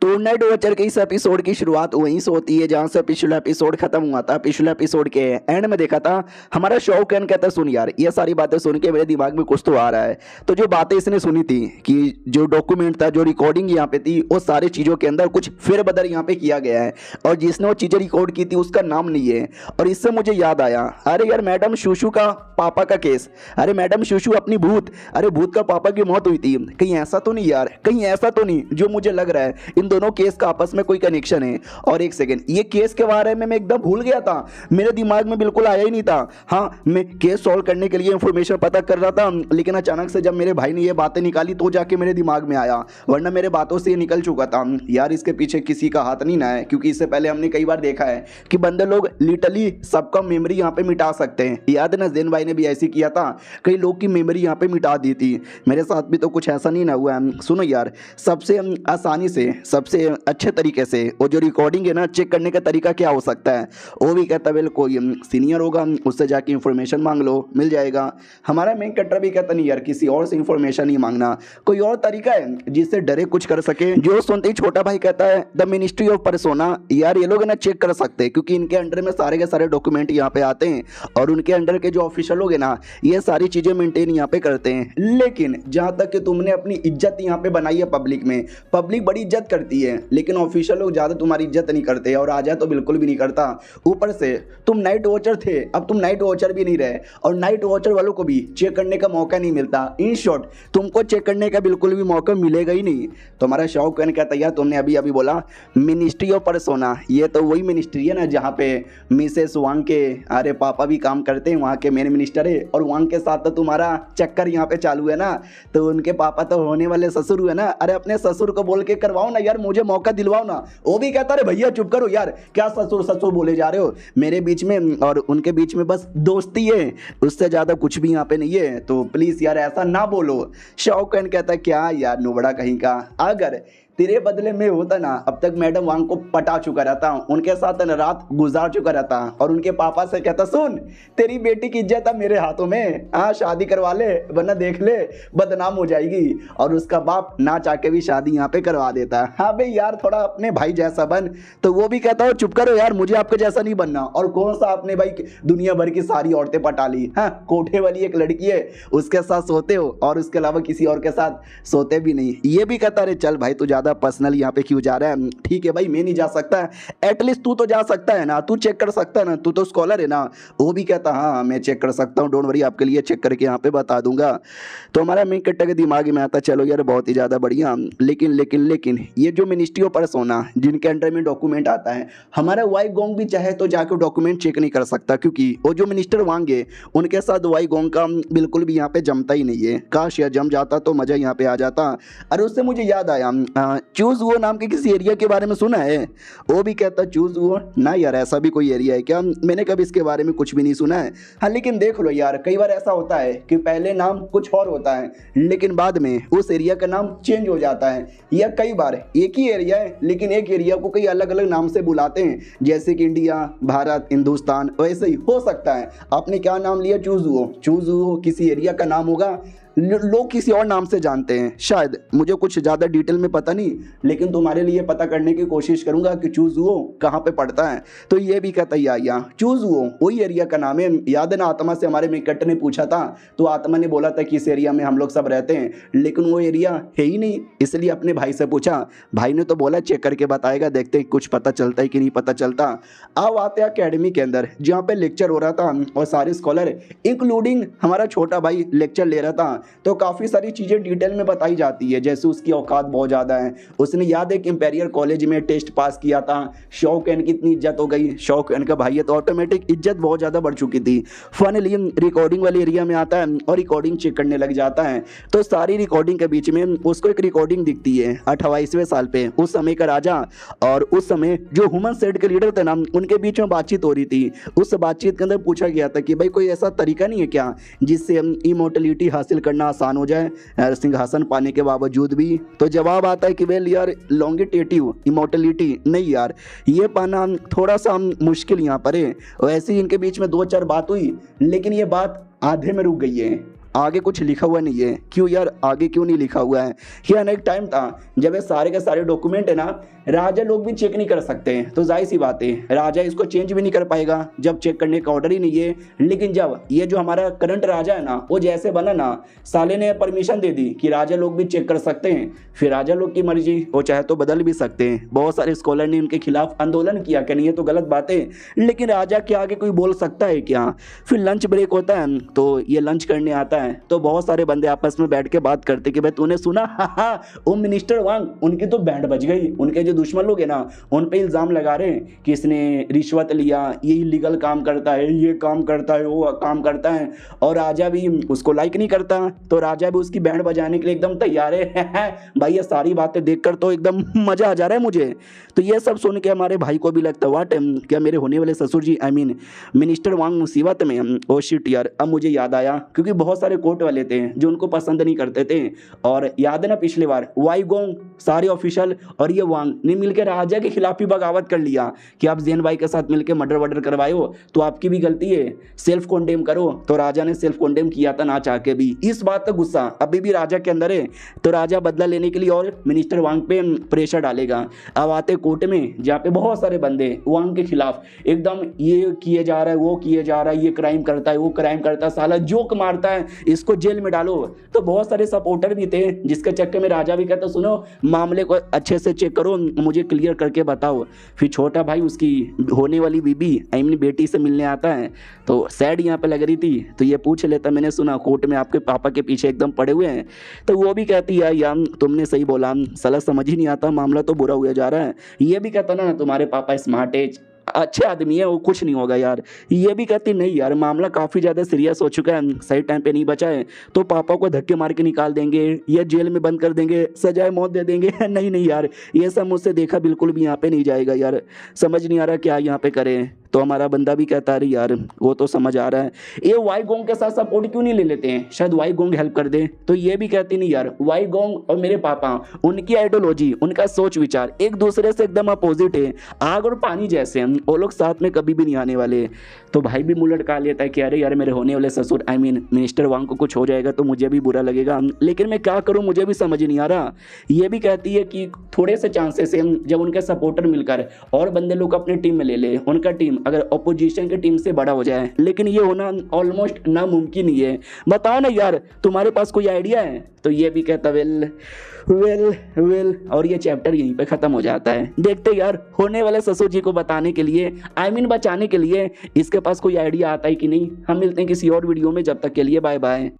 तो night watcher के इस एपिसोड की शुरुआत वहीं से होती है जहां से पिछला एपिसोड खत्म हुआ था। पिछले एपिसोड के एंड में देखा था हमारा शौकन कहता सुन यार ये सारी बातें सुन के मेरे दिमाग में कुछ तो आ रहा है। तो जो बातें इसने सुनी थी कि जो डॉक्यूमेंट था जो रिकॉर्डिंग यहाँ पे थी वो सारी चीज़ों के अंदर कुछ फेरबदल यहाँ पे किया गया है और जिसने वो चीज़ें रिकॉर्ड की थी उसका नाम नहीं है। और इससे मुझे याद आया अरे यार मैडम शूशु का पापा का केस। अरे मैडम शूशु अपनी भूत अरे भूत का पापा की मौत हुई थी। कहीं ऐसा तो नहीं यार, कहीं ऐसा तो नहीं जो मुझे लग रहा है इन दोनों केस का आपस में कोई कनेक्शन है। और एक सेकंड ये केस के बारे में मैं एकदम भूल गया था, मेरे दिमाग में बिल्कुल आया ही नहीं था। हाँ मैं केस सॉल्व करने के लिए इंफॉर्मेशन पता कर रहा था लेकिन अचानक से जब मेरे भाई ने ये बातें निकाली तो जाके मेरे दिमाग में आया, वरना मेरे बातों से ये निकल चुका था यार इसके पीछे किसी का हाथ नहीं ना है। क्योंकि इससे पहले हमने कई बार देखा है कि बंदे लोग लिटरली सबका मेमोरी यहाँ पे मिटा सकते हैं। याद है ना जैन भाई ने भी ऐसी किया था, कई लोग की मेमोरी यहाँ पे मिटा दी थी। मेरे साथ भी तो कुछ ऐसा नहीं ना हुआ है। सुनो यार सबसे आसानी से सबसे अच्छे तरीके से वो जो रिकॉर्डिंग है ना चेक करने का तरीका क्या हो सकता है। वो भी कहता है कोई सीनियर होगा उससे जाके इंफॉर्मेशन मांग लो मिल जाएगा। हमारा मेन कटर भी कहता नहीं यार किसी और से इंफॉर्मेशन नहीं मांगना, कोई और तरीका है जिससे डरे कुछ कर सके। जो सुनते ही छोटा भाई कहता है द मिनिस्ट्री ऑफ पर्सोना। यार ये लोग ना चेक कर सकते हैं क्योंकि इनके अंडर में सारे के सारे डॉक्यूमेंट यहाँ पे आते हैं और उनके अंडर के जो ऑफिशियल लोग हैं ना ये सारी चीजें मेंटेन यहाँ पे करते हैं। लेकिन जहाँ तक कि तुमने अपनी इज्जत यहाँ पे बनाई है पब्लिक में, पब्लिक बड़ी इज्जत करती है लेकिन ऑफिशियल लोग ज्यादा तुम्हारी इज्जत नहीं करते और आजा तो बिल्कुल भी नहीं करता। ऊपर से तुम नाइट वॉचर थे अब तुम नाइट वॉचर भी नहीं रहे और नाइट वॉचर वालों को भी चेक करने का मौका नहीं मिलता। इन शॉर्ट तुमको चेक करने का बिल्कुल भी मौका मिलेगा ही नहीं। तुम्हारा शौक कहने कहता यार तुमने अभी अभी बोला मिनिस्ट्री ऑफ पर्सोना, ये तो वही मिनिस्ट्री है ना जहाँ पे मिसेस वांग के अरे पापा भी काम करते हैं, वहाँ के मेन मिनिस्टर है और वांग के साथ तो तुम्हारा चक्कर यहाँ पे चालू है ना। तो उनके पापा तो होने वाले ससुर हुए ना, अरे अपने ससुर को बोल के करवाओ ना यार, मुझे मौका दिलवाओ ना। वो भी कहता अरे भैया चुप करो यार, क्या ससुर ससुर बोले जा रहे हो, मेरे बीच में और उनके बीच में बस दोस्ती है, उससे ज्यादा कुछ भी यहाँ पे नहीं है, तो प्लीज यार ऐसा ना बोलो। शौकन कहता क्या यार नुबड़ा कहीं का, अगर तेरे बदले में होता ना अब तक मैडम वांग को पटा चुका रहता, उनके साथ रात गुजार चुका रहता और उनके पापा से कहता सुन तेरी बेटी की इज्जत है मेरे हाथों में, हाँ शादी करवा ले वरना देख ले बदनाम हो जाएगी। और उसका बाप ना चाह के भी शादी यहाँ पे करवा देता। हाँ भाई यार थोड़ा अपने भाई जैसा बन, तो वो भी कहता हो चुप करो यार मुझे आपके जैसा नहीं बनना। और कौन सा आपने भाई दुनिया भर की सारी औरतें पटा ली, हाँ कोठे वाली एक लड़की है उसके साथ सोते हो और उसके अलावा किसी और के साथ सोते भी नहीं। ये भी कहता अरे चल भाई तू पर्सनल यहाँ पे क्यों जा रहा है, ठीक है भाई मैं नहीं जा सकता है, एटलीस्ट तू तो जा सकता है ना, तू चेक कर सकता है ना, तू तो स्कॉलर है ना। वो भी कहता हाँ मैं चेक कर सकता हूँ, डोंट वरी आपके लिए चेक करके यहाँ पे बता दूंगा। तो हमारा मेन कट्टा के दिमाग में आता चलो यार बहुत ही ज़्यादा बढ़िया, लेकिन लेकिन लेकिन ये जो मिनिस्ट्री ऑफ पर्सोना जिनके अंडर में डॉक्यूमेंट आता है, हमारा वाई गोंग भी चाहे तो जाकर डॉक्यूमेंट चेक नहीं कर सकता क्योंकि वो जो मिनिस्टर वांग है उनके साथ वाई गोंग का बिल्कुल भी यहाँ पे जमता ही नहीं है। काश यार जम जाता तो मजा यहाँ पे आ जाता। अरे उससे मुझे याद आया चूज वो नाम के किसी एरिया के बारे में सुना है। वो भी कहता चूज वो ना यार ऐसा भी कोई एरिया है क्या, मैंने कभी इसके बारे में कुछ भी नहीं सुना है। हाँ लेकिन देख लो यार कई बार ऐसा होता है कि पहले नाम कुछ और होता है लेकिन बाद में उस एरिया का नाम चेंज हो जाता है, या कई बार एक ही एरिया है लेकिन एक एरिया को कई अलग अलग नाम से बुलाते हैं, जैसे कि इंडिया भारत हिंदुस्तान, वैसे ही हो सकता है। आपने क्या नाम लिया चूज वो किसी एरिया का नाम होगा, लोग किसी और नाम से जानते हैं शायद, मुझे कुछ ज़्यादा डिटेल में पता नहीं लेकिन तुम्हारे लिए पता करने की कोशिश करूंगा कि चूज वो कहाँ पे पड़ता है। तो ये भी कहता है चूज वो वही एरिया का नाम है। याद है ना आत्मा से हमारे मेकट ने पूछा था तो आत्मा ने बोला था कि इस एरिया में हम लोग सब रहते हैं लेकिन वो एरिया है ही नहीं, इसलिए अपने भाई से पूछा, भाई ने तो बोला चेक करके बताएगा, देखते हैं कुछ पता चलता है कि नहीं पता चलता। अब आते हैं अकेडमी के अंदर जहाँ पे लेक्चर हो रहा था और सारे स्कॉलर इंक्लूडिंग हमारा छोटा भाई लेक्चर ले रहा था। तो काफ़ी सारी चीज़ें डिटेल में बताई जाती है, जैसे उसकी औकात बहुत ज़्यादा है, उसने याद है कि इंपेरियल कॉलेज में टेस्ट पास किया था, शौकन की इतनी इज्जत हो गई, शौकन का भाई है तो ऑटोमेटिक इज्जत बहुत ज़्यादा बढ़ चुकी थी। फाइनली रिकॉर्डिंग वाले एरिया में आता है और रिकॉर्डिंग चेक करने लग जाता है। तो सारी रिकॉर्डिंग के बीच में उसको एक रिकॉर्डिंग दिखती है 28वें साल पे उस समय का राजा और उस समय जो ह्यूमन सेट के लीडर थे ना उनके बीच में बातचीत हो रही थी। उस बातचीत के अंदर पूछा गया था कि भाई कोई ऐसा तरीका नहीं है क्या जिससे इमोर्टलिटी हासिल करना आसान हो जाए सिंहासन पाने के बावजूद भी। तो जवाब आता है कि वेल यार लॉन्गिटेटिव इमोर्टलिटी नहीं यार ये पाना थोड़ा सा मुश्किल यहाँ पर है। वैसे ही इनके बीच में दो चार बात हुई लेकिन ये बात आधे में रुक गई है। आगे कुछ लिखा हुआ नहीं है। क्यों यार, आगे क्यों नहीं लिखा हुआ है? ये अनेक टाइम था जब ये सारे के सारे डॉक्यूमेंट है ना राजा लोग भी चेक नहीं कर सकते हैं, तो जाहिर सी बात है राजा इसको चेंज भी नहीं कर पाएगा जब चेक करने का ऑर्डर ही नहीं है। लेकिन जब ये जो हमारा करंट राजा है ना वो जैसे बना ना, साले ने परमिशन दे दी कि राजा लोग भी चेक कर सकते हैं, फिर राजा लोग की मर्जी, वो चाहे तो बदल भी सकते हैं। बहुत सारे स्कॉलर ने उनके खिलाफ आंदोलन किया कि नहीं ये तो गलत बात है, लेकिन राजा के आगे कोई बोल सकता है क्या? फिर लंच ब्रेक होता है तो ये लंच करने आता है, तो बहुत सारे बंदे आपस में बैठ के बात करते कि भाई तूने सुना, हाँ वो मिनिस्टर वांग, उनकी तो बैंड बज गई। उनके जो दुश्मन लोग हैं ना उन पे इल्जाम लगा रहे हैं कि इसने रिश्वत लिया, ये इलीगल काम करता है, ये काम करता है, वो काम करता है, और राजा भी उसको लाइक नहीं करता, तो राजा भी उसकी बैंड बजाने के लिए एकदम तैयार है। भाई ये सारी बातें देखकर तो एकदम मजा आ जा रहा है मुझे। तो ये सब सुन के हमारे भाई को भी लगता वाट क्या मेरे होने वाले ससुर जी, आई मीन मिनिस्टर वांग मुसीबत में। ओ शिट यार, अब मुझे याद आया क्योंकि बहुत सारे कोर्ट वाले थे जो उनको पसंद नहीं करते थे, और याद है ना पिछली बार वाई गोंग सारे ऑफिशियल और ये वांग ने मिलकर राजा के खिलाफ ही बगावत कर लिया कि आप जेन भाई के साथ मिलकर मर्डर वर्डर करवाए हो तो आपकी भी गलती है, सेल्फ कॉन्डेम करो। तो राजा ने सेल्फ कॉन्डेम किया था ना चाह के भी। इस बात का गुस्सा अभी भी राजा के अंदर है, तो राजा बदला लेने के लिए और मिनिस्टर वांग पे प्रेशर डालेगा। अब आते कोर्ट में जहाँ पे बहुत सारे बंदे वांग के खिलाफ एकदम ये किए जा रहा है, वो किए जा रहा है, ये क्राइम करता है, वो क्राइम करता है, साला जोक मारता है, इसको जेल में डालो। तो बहुत सारे सपोर्टर भी थे जिसके चक्कर में राजा भी कहता सुनो मामले को अच्छे से चेक करो, मुझे क्लियर करके बताओ। फिर छोटा भाई उसकी होने वाली बीबी आई मीन बेटी से मिलने आता है, तो सैड यहाँ पे लग रही थी, तो ये पूछ लेता मैंने सुना कोर्ट में आपके पापा के पीछे एकदम पड़े हुए हैं, तो वो भी कहती है यार तुमने सही बोला, साला समझ ही नहीं आता, मामला तो बुरा हुआ जा रहा है। ये भी कहता ना तुम्हारे पापा स्मार्ट है, अच्छे आदमी है, वो कुछ नहीं होगा यार। ये भी कहती नहीं यार मामला काफ़ी ज़्यादा सीरियस हो चुका है, सही टाइम पे नहीं बचा है तो पापा को धक्के मार के निकाल देंगे या जेल में बंद कर देंगे, सजाए मौत दे देंगे। नहीं नहीं यार, ये सब मुझसे देखा बिल्कुल भी यहाँ पे नहीं जाएगा यार, समझ नहीं आ रहा क्या यहाँ पे करें। तो हमारा बंदा भी कहता रही यार वो तो समझ आ रहा है, ये वाई गोंग के साथ सपोर्ट क्यों नहीं ले लेते हैं, शायद वाई गोंग हेल्प कर दे। तो ये भी कहती नहीं यार, वाई गोंग और मेरे पापा, उनकी आइडियोलॉजी, उनका सोच विचार एक दूसरे से एकदम अपोजिट है, आग और पानी जैसे हैं, वो लोग साथ में कभी भी नहीं आने वाले। तो भाई भी मुंह लटका लेता है कि अरे यार मेरे होने वाले ससुर आई मीन मिनिस्टर वांग को कुछ हो जाएगा तो मुझे भी बुरा लगेगा, लेकिन मैं क्या करूँ मुझे भी समझ नहीं आ रहा। ये भी कहती है कि थोड़े से चांसेस हैं जब उनके सपोर्टर मिलकर और बंदे लोग अपनी टीम में ले ले, उनका टीम अगर अपोजिशन की टीम से बड़ा हो जाए, लेकिन ये होना ऑलमोस्ट नामुमकिन ही है। बताओ ना यार तुम्हारे पास कोई आइडिया है? तो ये भी कहता वेल वेल वेल, और ये चैप्टर यहीं पे खत्म हो जाता है। देखते यार होने वाले ससुर जी को बताने के लिए आई मीन बचाने के लिए इसके पास कोई आइडिया आता है कि नहीं। हम मिलते हैं किसी और वीडियो में, जब तक के लिए बाय बाय।